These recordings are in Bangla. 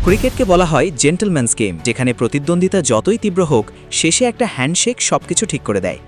ক্রিকেটকে বলা হয় জেন্টলম্যানস গেম, যেখানে প্রতিদ্বন্দ্বিতা যতই তীব্র হোক শেষে একটা হ্যান্ডশেক সবকিছু ঠিক করে দেয়।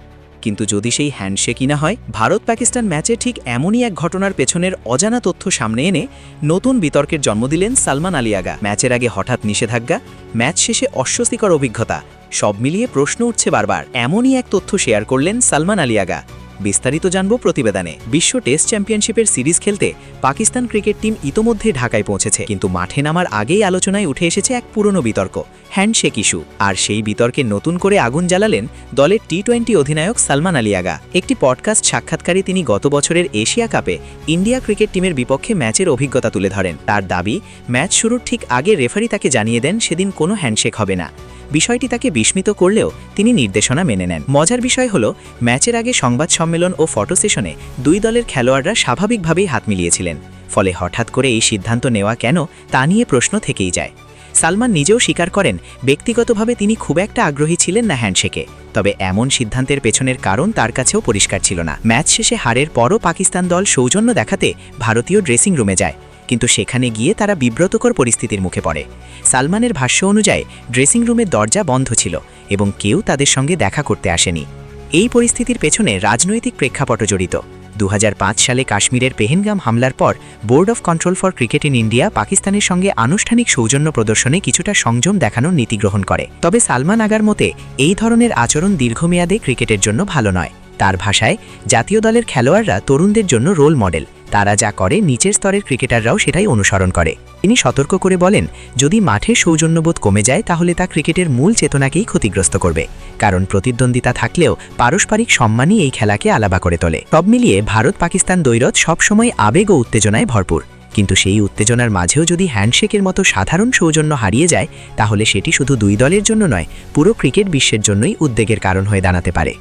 কিন্তু যদি সেই হ্যান্ডশেকই না হয়, ভারত পাকিস্তান ম্যাচে ঠিক এমনই এক ঘটনার পেছনের অজানা তথ্য সামনে এনে নতুন বিতর্কের জন্ম দিলেন সালমান আলী আগা। ম্যাচের আগে হঠাৎ নিষেধাজ্ঞা, ম্যাচ শেষে অস্বস্তিকর অভিজ্ঞতা, সব মিলিয়ে প্রশ্ন উঠছে বারবার। এমনই এক তথ্য শেয়ার করলেন সালমান আলী আগা। বিস্তারিত জানব প্রতিবেদনে। বিশ্ব টেস্ট চ্যাম্পিয়নশিপের সিরিজ খেলতে পাকিস্তান ক্রিকেট টিম ইতোমধ্যে ঢাকায় পৌঁছেছে, কিন্তু মাঠে নামার আগেই আলোচনায় উঠে এসেছে এক পুরনো বিতর্ক, হ্যান্ডশেক ইস্যু। আর সেই বিতর্কে নতুন করে আগুন জ্বালালেন দলের টি-20 অধিনায়ক সালমান আলী আগা। একটি পডকাস্ট সাক্ষাৎকারে তিনি গত বছরের এশিয়া কাপে ইন্ডিয়া ক্রিকেট টিমের বিপক্ষে ম্যাচের অভিজ্ঞতা তুলে ধরেন। তার দাবি, ম্যাচ শুরুর ঠিক আগে রেফারি তাকে জানিয়ে দেন সেদিন কোনো হ্যান্ডশেক হবে না। বিষয়টি তাকে বিস্মিত করলেও তিনি নির্দেশনা মেনে নেন। মজার বিষয় হলো, ম্যাচের আগে সংবাদ সম্মেলন ও ফটো সেশনে দুই দলের খেলোয়াড়রা স্বাভাবিকভাবেই হাত মিলিয়েছিলেন। ফলে হঠাৎ করে এই সিদ্ধান্ত নেওয়া কেন, তা নিয়ে প্রশ্ন থেকেই যায়। সালমান নিজেও স্বীকার করেন, ব্যক্তিগতভাবে তিনি খুব একটা আগ্রহী ছিলেন না হ্যান্ডশেকে। তবে এমন সিদ্ধান্তের পেছনের কারণ তার কাছেও পরিষ্কার ছিল না। ম্যাচ শেষে হারের পরও পাকিস্তান দল সৌজন্য দেখাতে ভারতীয় ড্রেসিং রুমে যায়, কিন্তু সেখানে গিয়ে তারা বিব্রতকর পরিস্থিতির মুখে পড়ে। সালমানের ভাষ্য অনুযায়ী ড্রেসিং রুমের দরজা বন্ধ ছিল এবং কেউ তাদের সঙ্গে দেখা করতে আসেনি। এই পরিস্থিতির পেছনে রাজনৈতিক প্রেক্ষাপট জড়িত। 2005 সালে কাশ্মীরের পেহেলগাম হামলার পর board of control for cricket in India পাকিস্তানের সঙ্গে আনুষ্ঠানিক সৌজন্য প্রদর্শনে কিছুটা সংযম দেখানোর নীতি গ্রহণ করে। তবে সালমান আগার মতে এই ধরনের আচরণ দীর্ঘমেয়াদে ক্রিকেটের জন্য ভালো নয়। তার ভাষায়, জাতীয় দলের খেলোয়াড়রা তরুণদের জন্য রোল মডেল, তারা যা করে নিচের স্তরের ক্রিকেটাররাও সেটাই অনুসরণ করে। তিনি সতর্ক করে বলেন, যদি মাঠে সৌজন্যবোধ কমে যায় তাহলে তা ক্রিকেটের মূল চেতনাকেই ক্ষতিগ্রস্ত করবে, কারণ প্রতিদ্বন্দ্বিতা থাকলেও পারস্পরিক সম্মানই এই খেলাকে আলাদা করে তোলে। সব মিলিয়ে ভারত পাকিস্তান দ্বৈরথ সবসময় আবেগ ও উত্তেজনায় ভরপুর, কিন্তু সেই উত্তেজনার মাঝেও যদি হ্যান্ডশেকের মতো সাধারণ সৌজন্য হারিয়ে যায়, তাহলে সেটি শুধু দুই দলের জন্য নয়, পুরো ক্রিকেট বিশ্বের জন্যই উদ্বেগের কারণ হয়ে দাঁড়াতে পারে।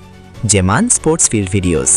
জেমান স্পোর্টস ফিল্ড ভিডিওস।